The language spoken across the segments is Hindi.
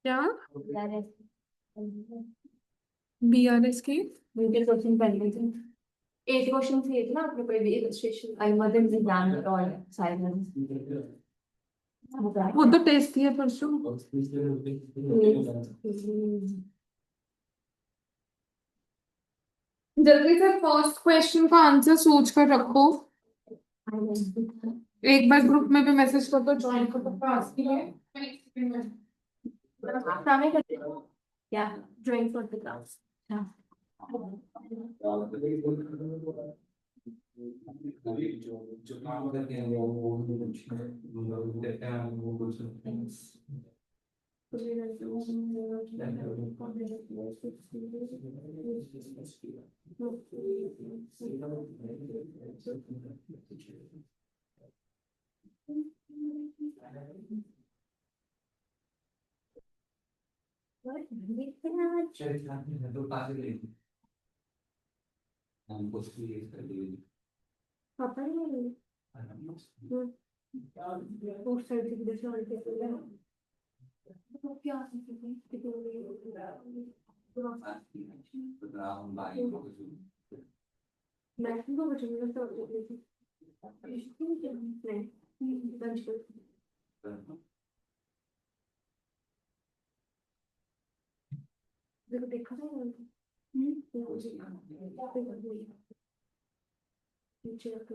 क्या BRS BRS की? वीडियो क्वेश्चन पढ़ लीजिए। 8 क्वेश्चन थे ना आपने कोई भी इलस्ट्रेशन आई मदर एग्जाम और साइलेंस वो तो टेस्ट दिया परसों। जल्दी से फर्स्ट क्वेश्चन का आंसर सोच कर रखो। एक बार ग्रुप में भी मैसेज कर दो, ज्वाइन कर दो क्लास के लिए। सामने करते हो क्या ज्वाइन फॉर द क्लास। पापा ने पोस्ट सर्टिफिकेट तो क्या मैथ्स को बच्चों में तो देखो देखा था नीचे रख के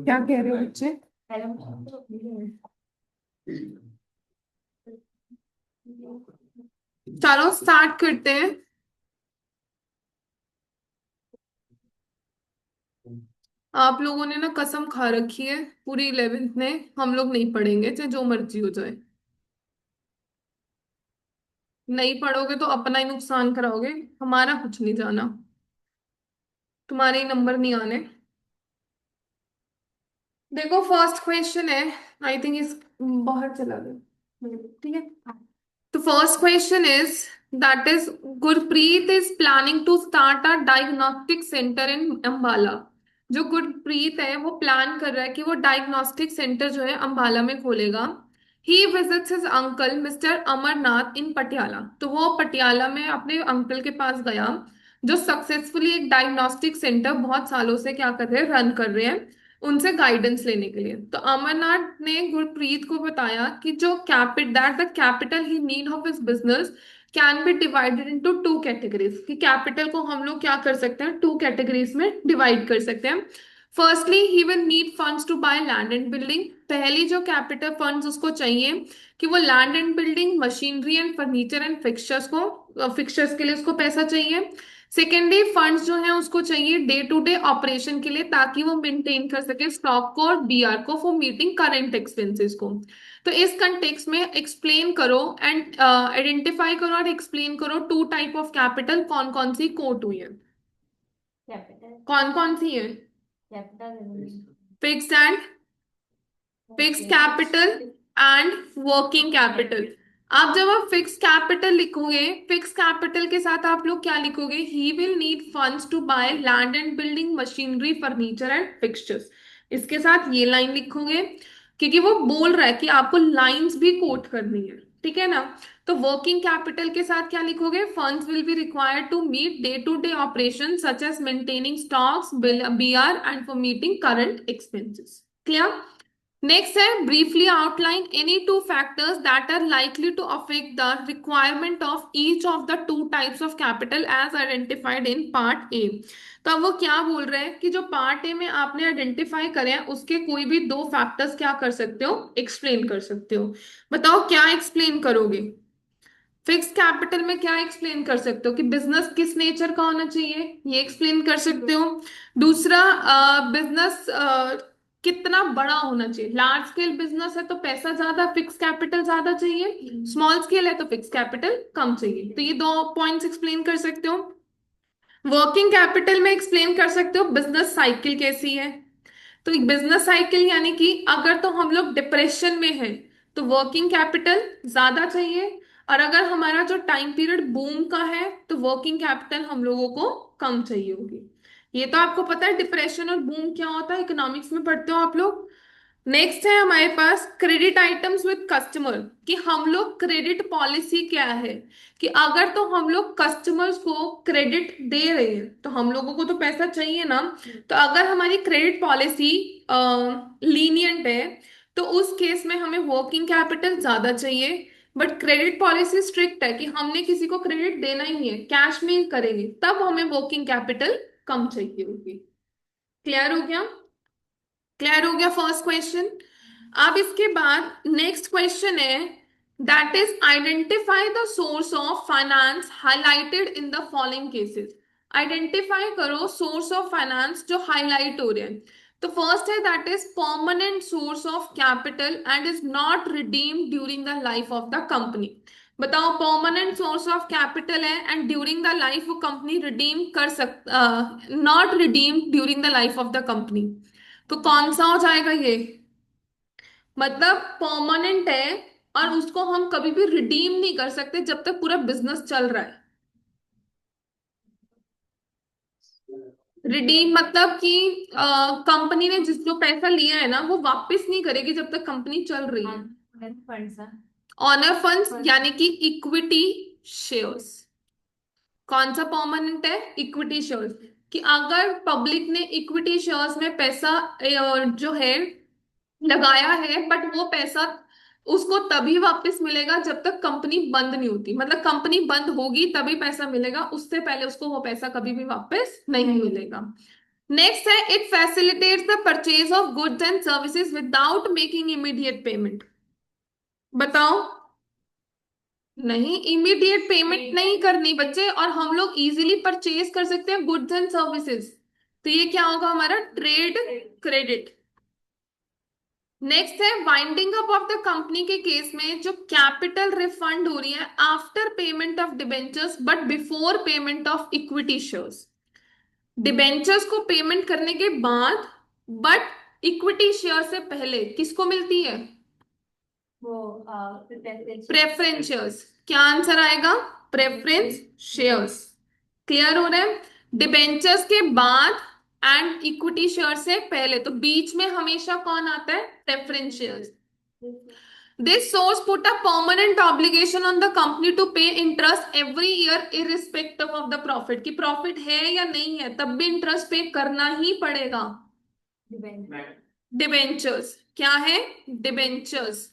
क्या कह रहे हो बच्चे? चलो स्टार्ट करते हैं। आप लोगों ने ना कसम खा रखी है पूरी 11th ने, हम लोग नहीं पढ़ेंगे चाहे जो मर्जी हो जाए। नहीं पढ़ोगे तो अपना ही नुकसान कराओगे, हमारा कुछ नहीं जाना, तुम्हारे ही नंबर नहीं आने। देखो फर्स्ट क्वेश्चन है, आई थिंक इस बाहर चला गया, ठीक है। तो first question is that is Gurpreet is planning to start a diagnostic centre in Ambala. जो गुरप्रीत है वो प्लान कर रहा है कि वो डायग्नोस्टिक सेंटर जो है अंबाला में खोलेगा। He visits his uncle mister Amarnath in Patiala. तो वो पटियाला में अपने अंकल के पास गया, जो सक्सेसफुली एक डायग्नोस्टिक सेंटर बहुत सालों से क्या कर रहे हैं, रन कर रहे हैं, उनसे गाइडेंस लेने के लिए। तो अमरनाथ ने गुरप्रीत को बताया कि जो that the capital he need of his business can be divided into two categories, कि कैपिटल को हम लोग क्या कर सकते हैं, टू कैटेगरीज में डिवाइड कर सकते हैं। Firstly he will need funds to buy land and building. पहली जो कैपिटल फंड्स उसको चाहिए कि वो land and building, machinery and furniture and fixtures के लिए उसको पैसा चाहिए। सेकेंडली फंड्स जो है उसको चाहिए डे टू डे ऑपरेशन के लिए, ताकि वो मेंटेन कर सके स्टॉक को और बीआर को फॉर मीटिंग करंट एक्सपेंसेस को। तो इस कंटेक्स्ट में एक्सप्लेन करो एंड आइडेंटिफाई करो और एक्सप्लेन करो टू टाइप ऑफ कैपिटल कौन कौन सी कोट हुई है, कैपिटल कौन कौन सी है। Capital fixed and fixed capital and working capital. आप जब आप फिक्स कैपिटल लिखोगे, फिक्स कैपिटल के साथ आप लोग क्या लिखोगे, he will need funds to buy land and building, machinery, furniture and fixtures. इसके साथ ये लाइन लिखोगे, क्योंकि वो बोल रहा है कि आपको लाइंस भी कोट करनी है, ठीक है ना। तो वर्किंग कैपिटल के साथ क्या लिखोगे, funds will be required to meet day to day operation such as maintaining stocks, BR and for meeting current expenses. Clear. Next है briefly outline any two factors that are likely to affect the requirement of each of the two types of capital as identified in part A. तो अब वो क्या बोल रहे हैं कि जो पार्ट ए में आपने आइडेंटिफाई करे हैं उसके कोई भी दो फैक्टर्स क्या कर सकते हो, एक्सप्लेन कर सकते हो। बताओ क्या एक्सप्लेन करोगे। फिक्स कैपिटल में क्या एक्सप्लेन कर सकते हो कि बिजनेस किस नेचर का होना चाहिए, ये एक्सप्लेन कर सकते हो। दूसरा, बिजनेस कितना बड़ा होना चाहिए। लार्ज स्केल बिजनेस है तो पैसा ज्यादा, फिक्स कैपिटल ज्यादा चाहिए। स्मॉल स्केल है तो फिक्स कैपिटल कम चाहिए। तो ये दो पॉइंट्स एक्सप्लेन कर सकते हो। वर्किंग कैपिटल में एक्सप्लेन कर सकते हो बिजनेस साइकिल कैसी है। तो बिजनेस साइकिल यानी कि अगर तो हम लोग डिप्रेशन में हैं तो वर्किंग कैपिटल ज्यादा चाहिए, और अगर हमारा जो टाइम पीरियड बूम का है तो वर्किंग कैपिटल हम लोगों को कम चाहिए होगी। ये तो आपको पता है डिप्रेशन और बूम क्या होता है, इकोनॉमिक्स में पढ़ते हो आप लोग। नेक्स्ट है हमारे पास क्रेडिट आइटम्स विद कस्टमर, कि हम लोग क्रेडिट पॉलिसी क्या है, कि अगर तो हम लोग कस्टमर्स को क्रेडिट दे रहे हैं तो हम लोगों को तो पैसा चाहिए ना। तो अगर हमारी क्रेडिट पॉलिसी लीनियंट है तो उस केस में हमें वर्किंग कैपिटल ज्यादा चाहिए। बट क्रेडिट पॉलिसी स्ट्रिक्ट है कि हमने किसी को क्रेडिट देना ही नहीं है, कैश में ही करेंगे, तब हमें वर्किंग कैपिटल कम चाहिए होगी। क्लियर हो गया। क्लियर हो गया फर्स्ट क्वेश्चन। अब इसके बाद नेक्स्ट क्वेश्चन है that is identify the source of finance highlighted in the following cases. Identify करो सोर्स ऑफ फाइनेंस जो हाईलाइट हो रहे हैं। तो फर्स्ट है that is permanent source of capital and is not redeemed during the life of the company. बताओ परमानेंट सोर्स ऑफ कैपिटल है एंड ड्यूरिंग द लाइफ वो कंपनी रिडीम कर सकता, not redeem during the life of the company. तो कौन सा हो जाएगा ये, मतलब परमानेंट है और उसको हम कभी भी रिडीम नहीं कर सकते जब तक पूरा बिजनेस चल रहा है। रिडीम मतलब कि कंपनी ने जिस जो पैसा लिया है ना वो वापस नहीं करेगी जब तक कंपनी चल रही है। फंड्स है। ऑनर फंड्स यानी कि इक्विटी शेयर्स। कौन सा परमानेंट है, इक्विटी शेयर्स। कि अगर पब्लिक ने इक्विटी शेयर्स में पैसा जो है लगाया है, बट वो पैसा उसको तभी वापस मिलेगा जब तक कंपनी बंद नहीं होती, मतलब कंपनी बंद होगी तभी पैसा मिलेगा, उससे पहले उसको वो पैसा कभी भी वापस नहीं मिलेगा। नेक्स्ट है it facilitates the purchase of goods and services without making immediate payment. बताओ। नहीं, इमीडिएट पेमेंट नहीं करनी बच्चे, और हम लोग इजीली परचेज कर सकते हैं गुड्स एंड सर्विसेज। तो ये क्या होगा हमारा ट्रेड क्रेडिट। नेक्स्ट है winding up of the company के केस में जो कैपिटल रिफंड हो रही है after payment of debentures but before payment of equity shares. Debentures को पेमेंट करने के बाद बट इक्विटी शेयर से पहले किसको मिलती है, वो प्रेफरेंस। Preference shares. क्या आंसर आएगा, प्रेफरेंस शेयर्स। क्लियर हो रहा है। डिबेंचर्स के बाद एंड इक्विटी शेयर से पहले, तो बीच में हमेशा कौन आता है, preference shares. This source put a permanent obligation on the company to pay interest every year irrespective of the profit, कि प्रॉफिट है या नहीं है तब भी इंटरेस्ट पे करना ही पड़ेगा। डिबेंचर्स क्या है, डिबेंचर्स।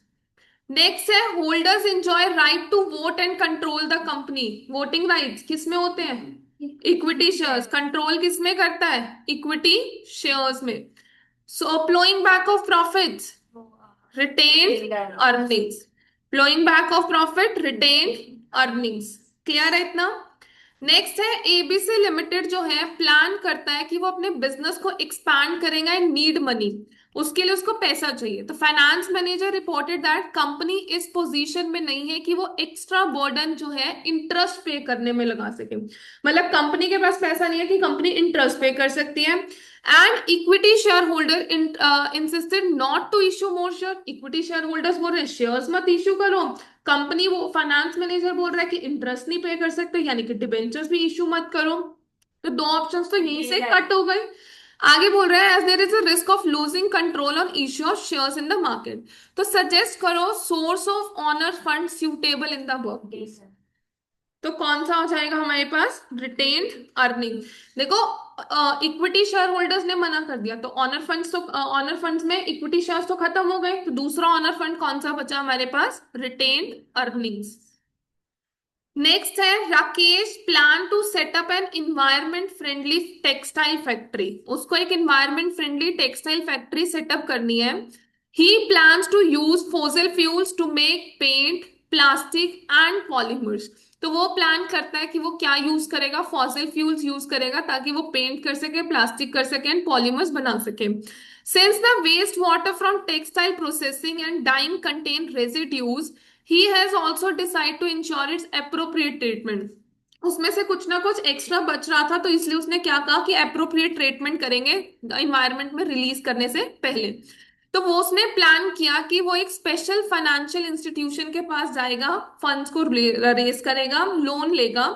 नेक्स्ट है holders enjoy right to vote and control the company. Voting rights किस में होते हैं, इक्विटी शेयर्स। कंट्रोल किस में करता है, इक्विटी शेयर्स में। So ploughing back of profits, retained earnings. Ploughing back of profit, retained earnings. Clear है इतना। नेक्स्ट है एबीसी लिमिटेड जो है प्लान करता है कि वो अपने बिजनेस को एक्सपैंड करेगा एंड नीड मनी, उसके लिए उसको पैसा चाहिए। तो finance manager reported that company इस पोजीशन में नहीं है कि वो एक्स्ट्रा बर्डन जो है इंटरेस्ट पे करने में लगा सके, मतलब कंपनी के पास पैसा नहीं है कि कंपनी इंटरेस्ट पे कर सकती है। And equity share holder insisted not to issue more share. Equity share holders बोल रहे हैं शेयर्स मत इश्यू करो, कंपनी वो फाइनेंस मैनेजर बोल रहा है कि इंटरेस्ट नहीं पे कर सकते यानी कि डिबेंचर्स भी इश्यू मत करो। तो दो ऑप्शंस तो यहीं से कट हो गए। आगे बोल रहा है as there is a risk of losing control on issue of shares in the market. तो सजेस्ट करो source of owner fund suitable in the work. तो कौन सा हो जाएगा हमारे पास, रिटेन्ड अर्निंग। देखो इक्विटी शेयर होल्डर्स ने मना कर दिया, तो ऑनर फंड्स में इक्विटी शेयर्स तो खत्म हो गए, तो दूसरा ऑनर फंड कौन सा बचा हमारे पास? Retained earnings. नेक्स्ट है, Rakesh plan to set up an environment friendly textile factory. उसको एक environment friendly textile factory set up करनी है। He plans to use fossil fuels to make paint, plastic and polymers. तो वो प्लान करता है कि वो क्या यूज करेगा, फॉसिल फ्यूल्स यूज करेगा ताकि वो पेंट कर सके, प्लास्टिक कर सके एंड पॉलीमर्स बना सके। Since the waste water from textile processing and dyeing contain residues, he has also decided to ensure its appropriate treatment। उसमें से कुछ ना कुछ एक्स्ट्रा बच रहा था, तो इसलिए उसने क्या कहा कि अप्रोप्रिएट ट्रीटमेंट करेंगे इन्वायरमेंट में रिलीज करने से पहले। तो वो उसने प्लान किया कि वो एक स्पेशल फाइनेंशियल इंस्टीट्यूशन के पास जाएगा, फंड्स को रेज करेगा, लोन लेगा।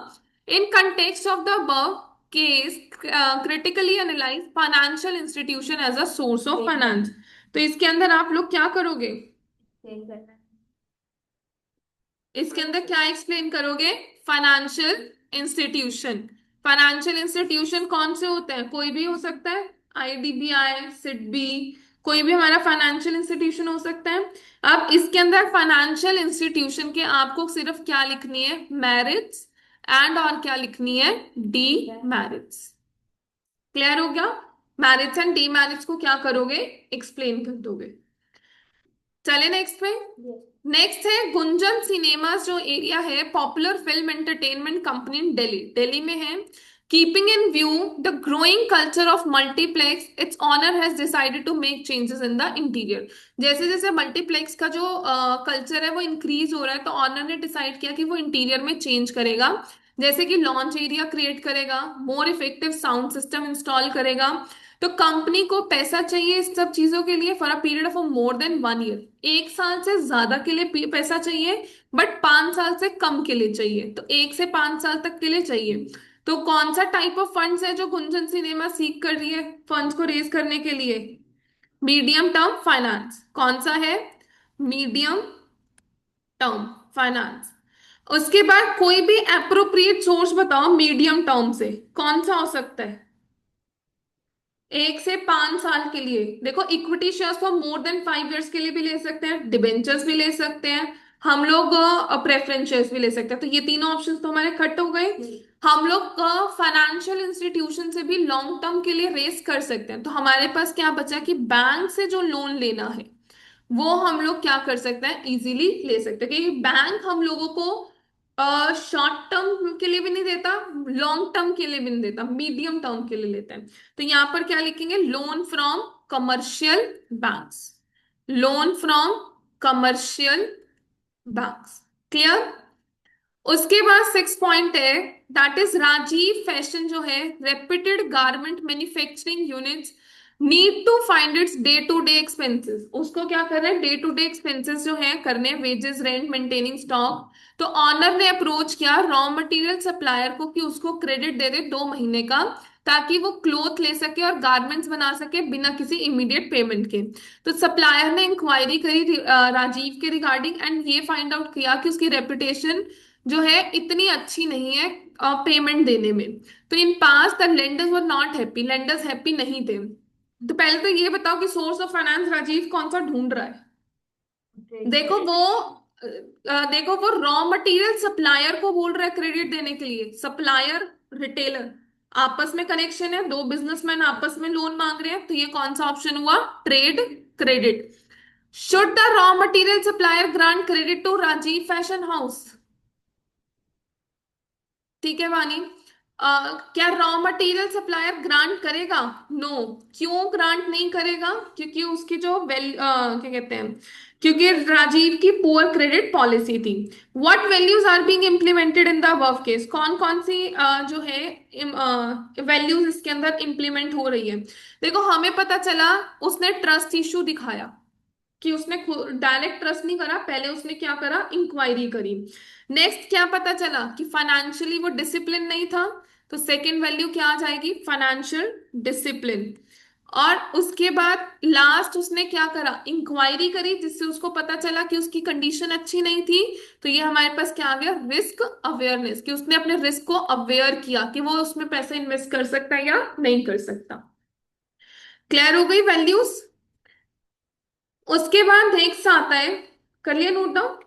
In context of the above case, critically analyse financial institution as a source of finance. तो इसके अंदर आप लोग क्या करोगे? एक्सप्लेन करना है। इसके अंदर क्या एक्सप्लेन करोगे? Financial institution. फाइनेंशियल इंस्टीट्यूशन कौन से होते हैं? कोई भी हो सकता है, आईडीबीआई, सिडबी, कोई भी हमारा फाइनेंशियल इंस्टीट्यूशन हो सकता है। अब इसके अंदर फाइनेंशियल इंस्टीट्यूशन के आपको सिर्फ क्या लिखनी है? मेरिट्स एंड, और क्या लिखनी है? D merits. क्लियर हो गया? मेरिट्स एंड डी मेरिट्स को क्या करोगे? एक्सप्लेन कर दोगे। चले नेक्स्ट पे। Yes. नेक्स्ट है गुंजन सिनेमास, जो एरिया है popular film entertainment company in Delhi, Delhi में है। Keeping in view the growing culture of multiplex, its owner has decided to make changes in the interior. जैसे जैसे मल्टीप्लेक्स का जो कल्चर है वो इंक्रीज हो रहा है, तो ऑनर ने डिसाइड किया कि वो इंटीरियर में चेंज करेगा। जैसे कि लॉन्च एरिया क्रिएट करेगा, more effective sound system install करेगा। तो कंपनी को पैसा चाहिए इस सब चीजों के लिए for a period of more than 1 year. 1 साल से ज्यादा के लिए पैसा चाहिए, बट 5 साल से कम के लिए चाहिए, तो 1 से 5 साल तक के लिए चाहिए। तो कौन सा टाइप ऑफ फंड्स है जो गुंजन सिनेमा सीख कर रही है फंड्स को रेज करने के लिए? Medium term finance. कौन सा है? Medium term finance. उसके बाद कोई भी अप्रोप्रिएट सोर्स बताओ मीडियम टर्म से, कौन सा हो सकता है? 1 से 5 साल के लिए। देखो, इक्विटी शेयर्स को मोर देन 5 इयर्स के लिए भी ले सकते हैं, डिबेंचर्स भी ले सकते हैं, हम लोग प्रेफरेंस शेयर्स भी ले सकते हैं। तो ये तीनों ऑप्शंस तो हमारे कट हो गए। हम लोग फाइनेंशियल इंस्टीट्यूशन से भी लॉन्ग टर्म के लिए रेस कर सकते हैं। तो हमारे पास क्या बचा कि बैंक से जो लोन लेना है वो हम लोग क्या कर सकते हैं? इजीली ले सकते हैं, क्योंकि बैंक हम लोगों को शॉर्ट टर्म के लिए भी नहीं देता, लॉन्ग टर्म के लिए भी नहीं देता, मीडियम टर्म के लिए लेता है। तो यहां पर क्या लिखेंगे? Loan from commercial banks. Loan from commercial banks. Clear? उसके बाद 6 पॉइंट है, दैट इज राजीव फैशन जो है reputed garment manufacturing units need to find its day to day expenses. उसको क्या कर रहे हैं? डे टू डे एक्सपेंसेस जो है करने, वेजेस, रेंट, मेंटेनिंग स्टॉक। तो ऑनर ने अप्रोच किया रॉ मटेरियल सप्लायर को कि उसको क्रेडिट दे दे 2 महीने का, ताकि वो क्लोथ ले सके और गारमेंट्स बना सके बिना किसी इमीडिएट पेमेंट के। तो सप्लायर ने इंक्वायरी करी राजीव के रिगार्डिंग, एंड ये फाइंड आउट किया कि उसकी रेपुटेशन जो है इतनी अच्छी नहीं है पेमेंट देने में। तो इन पास the lenders were not happy, lenders happy नहीं थे। तो पहले तो ये बताओ कि सोर्स ऑफ फाइनेंस राजीव कौन सा ढूंढ रहा है? देखो वो देखो वो रॉ मटेरियल सप्लायर को बोल रहा है क्रेडिट देने के लिए। सप्लायर, रिटेलर, आपस में कनेक्शन है, दो बिजनेसमैन आपस में लोन मांग रहे हैं, तो ये कौन सा ऑप्शन हुआ? Trade credit. Should the raw material supplier grant credit to Rajiv fashion house? ठीक है वानी। क्या रॉ मटेरियल सप्लायर ग्रांट करेगा? नो। क्यों ग्रांट नहीं करेगा? क्योंकि उसकी जो क्या कहते हैं, क्योंकि राजीव की पुअर क्रेडिट पॉलिसी थी। What values are being implemented in the above case? कौन कौन सी जो है वैल्यूज इसके अंदर इंप्लीमेंट हो रही है? देखो, हमें पता चला उसने ट्रस्ट इशू दिखाया, कि उसने डायरेक्ट ट्रस्ट नहीं करा, पहले उसने क्या करा? इंक्वायरी करी। नेक्स्ट क्या पता चला? कि फाइनेंशियली वो डिसिप्लिन नहीं था, तो सेकंड वैल्यू क्या आ जाएगी? Financial discipline. और उसके बाद लास्ट उसने क्या करा, इंक्वायरी करी, जिससे उसको पता चला कि उसकी कंडीशन अच्छी नहीं थी। तो ये हमारे पास क्या आ गया, रिस्क अवेयरनेस, कि उसने अपने रिस्क को अवेयर किया कि वो उसमें पैसा इन्वेस्ट कर सकता है या नहीं कर सकता। क्लियर हो गई वैल्यूज। उसके बाद नेक्स्ट आता है, कर लिया नोट डाउन।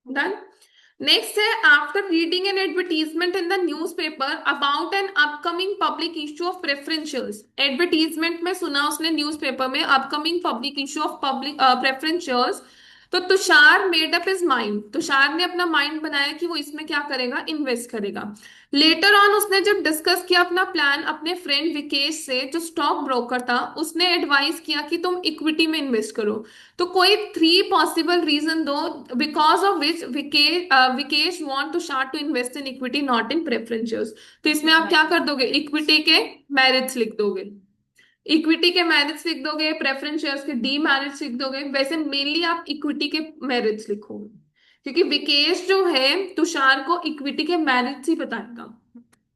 डन। नेक्स्ट है, after reading an advertisement in the newspaper about an upcoming public issue of preferentials, advertisement में सुना उसने न्यूज़पेपर में upcoming public issue of public preferentials. तो Tushar made up his mind, Tushar ने अपना माइंड बनाया कि वो इसमें क्या करेगा, इन्वेस्ट करेगा। लेटर ऑन उसने जब डिस्कस किया अपना प्लान अपने फ्रेंड विकेश से, जो स्टॉक ब्रोकर था, उसने एडवाइस किया कि तुम इक्विटी में इन्वेस्ट करो। तो कोई 3 पॉसिबल रीजन दो because of which Vikesh want to start to invest in equity not in preferentials. तो इसमें आप क्या कर दोगे, इक्विटी के मेरिट्स लिख दोगे, इक्विटी के मेरिट्स लिख दोगे, प्रेफरेंस शेयर्स के डी मेरिट्स लिख दोगे। वैसे मेनली आप इक्विटी के मेरिट्स लिखोगे, क्योंकि विकेश जो है तुषार को इक्विटी के मेरिट्स ही बताएगा।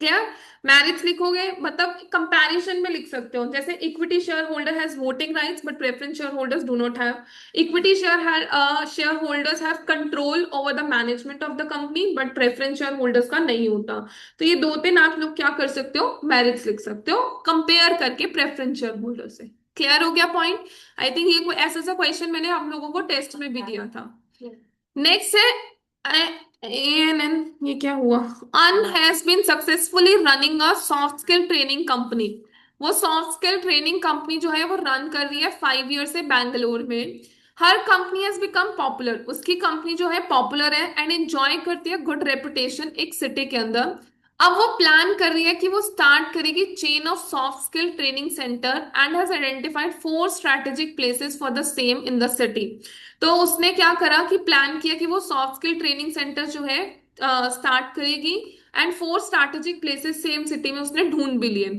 क्या मैरिट्स लिखोगे, मतलब कंपैरिजन में लिख सकते हो, जैसे equity share holder has voting rights but preference share holders do not have. Equity share holders have control over the management of the company but preference share holders का नहीं होता। तो ये 2-3 आप लोग क्या कर सकते हो, मैरिट्स लिख सकते हो कंपेयर करके प्रेफरेंस शेयर होल्डर से। क्लियर हो गया पॉइंट। आई थिंक ये कोई ऐसा सा क्वेश्चन मैंने हम लोगों को टेस्ट में भी दिया था। नेक्स्ट है ANN, ये क्या हुआ, Ann has been successfully running a soft skill training company. वो सॉफ्ट स्किल ट्रेनिंग कंपनी जो है वो रन कर रही है 5 ईयर से बैंगलोर में। हर कंपनी हैज बिकम पॉपुलर, उसकी कंपनी जो है पॉपुलर है एंड एंजॉय करती है गुड रेपुटेशन एक सिटी के अंदर। अब वो प्लान कर रही है कि वो स्टार्ट करेगी chain of soft skill training centre and has identified 4 strategic places for the same in the city. तो उसने क्या करा कि प्लान किया कि वो सॉफ्ट स्किल ट्रेनिंग सेंटर जो है स्टार्ट करेगी and 4 strategic places same city में उसने ढूंढ भी लिए।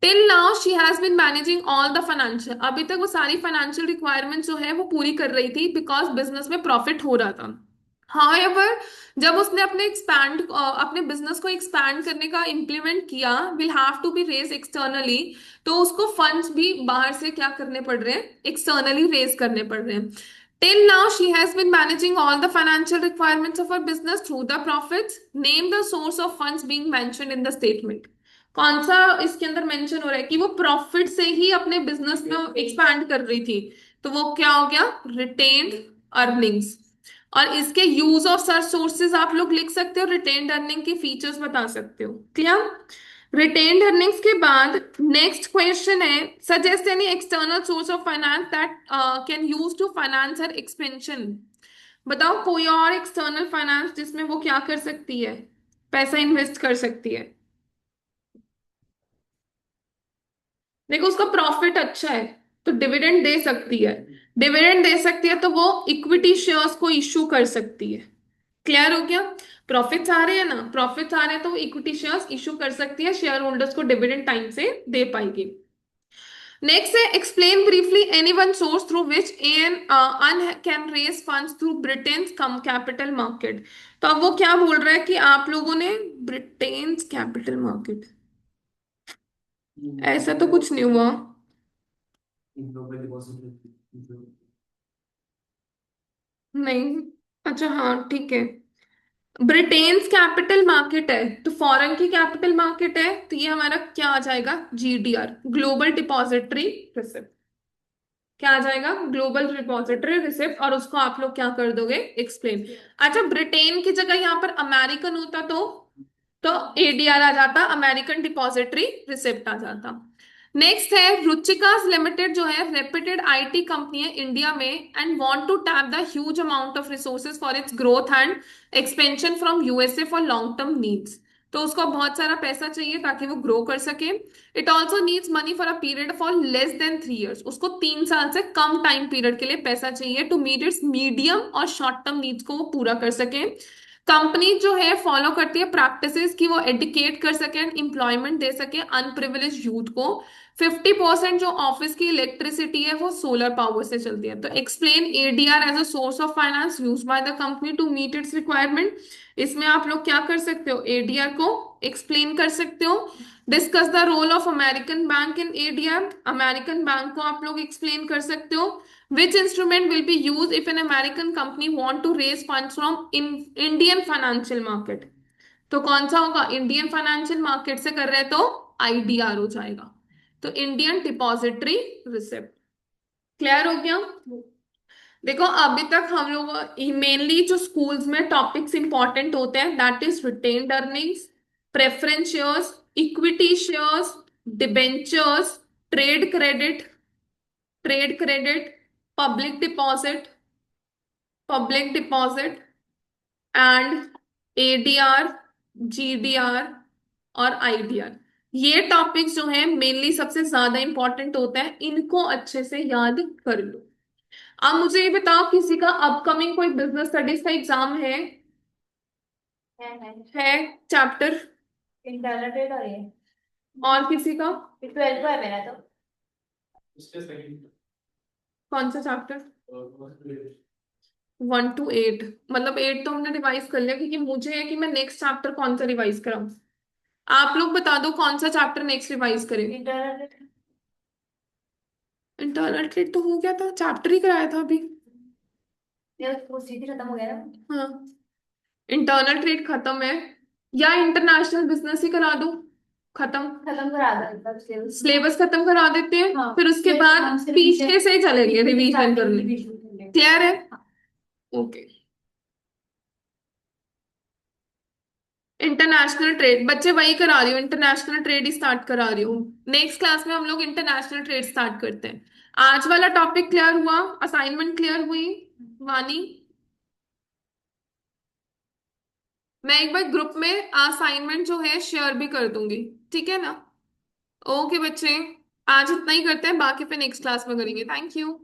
Till now she has been managing all the financial, अभी तक वो सारी फाइनेंशियल रिक्वायरमेंट्स जो है वो पूरी कर रही थी बिकॉज बिजनेस में प्रॉफिट हो रहा था। However, जब उसने अपने बिजनेस को एक्सपैंड करने का इम्प्लीमेंट किया, will have to be raise externally. तो उसको फंड्स भी बाहर से क्या करने पड़ रहे हैं, एक्सटर्नली रेज करने पड़ रहे हैं। Till now she has been managing all the financial requirements of her business through the profits. Name the source of funds being mentioned in the statement. कौन सा इसके अंदर मेंशन हो रहा है कि वो प्रॉफिट से ही अपने बिजनेस में एक्सपैंड कर रही थी। तो वो क्या हो गया, रिटेन्ड अर्निंग्स। और इसके यूज ऑफ सर्च सोर्सेज आप लोग लिख सकते हो, रिटेन्ड अर्निंग के फीचर्स बता सकते हो। क्लियर। रिटेन्ड अर्निंग्स के बाद नेक्स्ट क्वेश्चन है, suggest any external source of finance that can use to finance her expansion. बताओ कोई और एक्सटर्नल फाइनेंस जिसमें वो क्या कर सकती है, पैसा इन्वेस्ट कर सकती है। देखो उसका प्रॉफिट अच्छा है तो डिविडेंड दे सकती है, डिविडेंड दे सकती है तो वो इक्विटी शेयर्स को इश्यू कर सकती है। क्लियर हो गया। प्रॉफिट्स आ रहे हैं ना, प्रॉफिट्स आ रहे हैं तो इक्विटी शेयर्स इशू कर सकती है, शेयर होल्डर्स को डिविडेंड टाइम से दे पाएगी। नेक्स्ट है, explain briefly any one source through which an अन can raise funds through Britain's come capital market. तो अब वो क्या बोल रहा है कि आप लोगों ने ब्रिटेन्स कैपिटल मार्केट, ऐसा तो कुछ नहीं हुआ। नहीं, अच्छा हाँ ठीक है, ब्रिटेन्स कैपिटल मार्केट है तो फॉरेन की कैपिटल मार्केट है, तो ये हमारा क्या आ जाएगा, GDR, ग्लोबल डिपॉजिटरी रिसिप्ट। क्या आ जाएगा, ग्लोबल रिपॉजिटरी रिसिप्ट, और उसको आप लोग क्या कर दोगे, एक्सप्लेन। अच्छा ब्रिटेन की जगह यहाँ पर अमेरिकन होता तो ADR आ जाता, अमेरिकन डिपॉजिटरी रिसिप्ट आ जाता। नेक्स्ट है, रुचिकास लिमिटेड जो है रेप्यूटेड IT कंपनी है इंडिया में and want to tap the huge amount of resources for its growth and expansion from USA for long term needs. तो उसको बहुत सारा पैसा चाहिए ताकि वो ग्रो कर सके। It also needs money for a period for less than 3 years, उसको 3 साल से कम टाइम पीरियड के लिए पैसा चाहिए टू मीट इट्स मीडियम और शॉर्ट टर्म नीड्स को वो पूरा कर सके। कंपनी जो है फॉलो करती है प्रैक्टिसेस कि वो एडुकेट कर सके एंड एम्प्लॉयमेंट दे सके अनप्रिविलेज यूथ को। 50% जो ऑफिस की इलेक्ट्रिसिटी है वो सोलर पावर से चलती है। तो explain ADR as a source of finance use by the company to meet its requirement. इसमें आप लोग क्या कर सकते हो, ADR को एक्सप्लेन कर सकते हो। Discuss the role of American bank in ADM, American bank को आप लोग एक्सप्लेन कर सकते हो। Which instrument will be use if an American company want to raise funds from in Indian financial market. तो कौन सा होगा, इंडियन फाइनेंशियल मार्केट से कर रहे हैं तो आईडीआर हो जाएगा, तो इंडियन डिपॉजिटरी रिसिप्ट। क्लियर हो गया। देखो अभी तक हम लोग मेनली जो स्कूल्स में टॉपिक्स इंपॉर्टेंट होते हैं that is retained earnings, preference shares, equity shares, debentures, trade credit, public deposit, public deposit, and ADR, GDR और आईडीआर। ये टॉपिक्स जो हैं मेनली सबसे ज्यादा इंपॉर्टेंट होते हैं, इनको अच्छे से याद कर लो। अब मुझे ये बताओ किसी का अपकमिंग कोई बिजनेस स्टडीज का एग्जाम है? है है चैप्टर। इंटरनल ट्रेड और ये और किसी का? 12 को है मेरा तो। कौन सा चैप्टर? 1 to 8, मतलब 8 तो हमने रिवाइज कर लिया, क्योंकि मुझे है कि मैं नेक्स्ट चैप्टर कौन सा रिवाइज कराऊं। आप लोग बता दो कौन सा चैप्टर नेक्स्ट रिवाइज करें। इंटरनल ट्रेड इंटरनल ट्रेड तो हो गया था, चैप्टर ही कराया था अभी। ये वो सीधी खत्म हो गया ना। हाँ, इंटरनल ट्रेड खत्म है, या इंटरनेशनल बिजनेस ही करा दो, खत्म। खत्म करा दो मतलब सिलेबस। सिलेबस खत्म करा देते हैं, हाँ, फिर उसके फिर बाद हम से पीछे से चलेंगे रिवीजन करने। रिवीजन कर लेंगे। क्लियर है? ओके। इंटरनेशनल ट्रेड बच्चे वही करा रही हूँ, इंटरनेशनल ट्रेड ही स्टार्ट करा रही हूँ। नेक्स्ट क्लास में हम लोग इंटरनेशनल ट्रेड स्टार्ट करते हैं। आज वाला टॉपिक क्लियर हुआ? असाइनमेंट क्लियर हुई? वानी, मैं एक बार ग्रुप में असाइनमेंट जो है शेयर भी कर दूंगी, ठीक है ना? ओके बच्चे, आज इतना ही करते हैं, बाकी फिर नेक्स्ट क्लास में करेंगे। Thank you.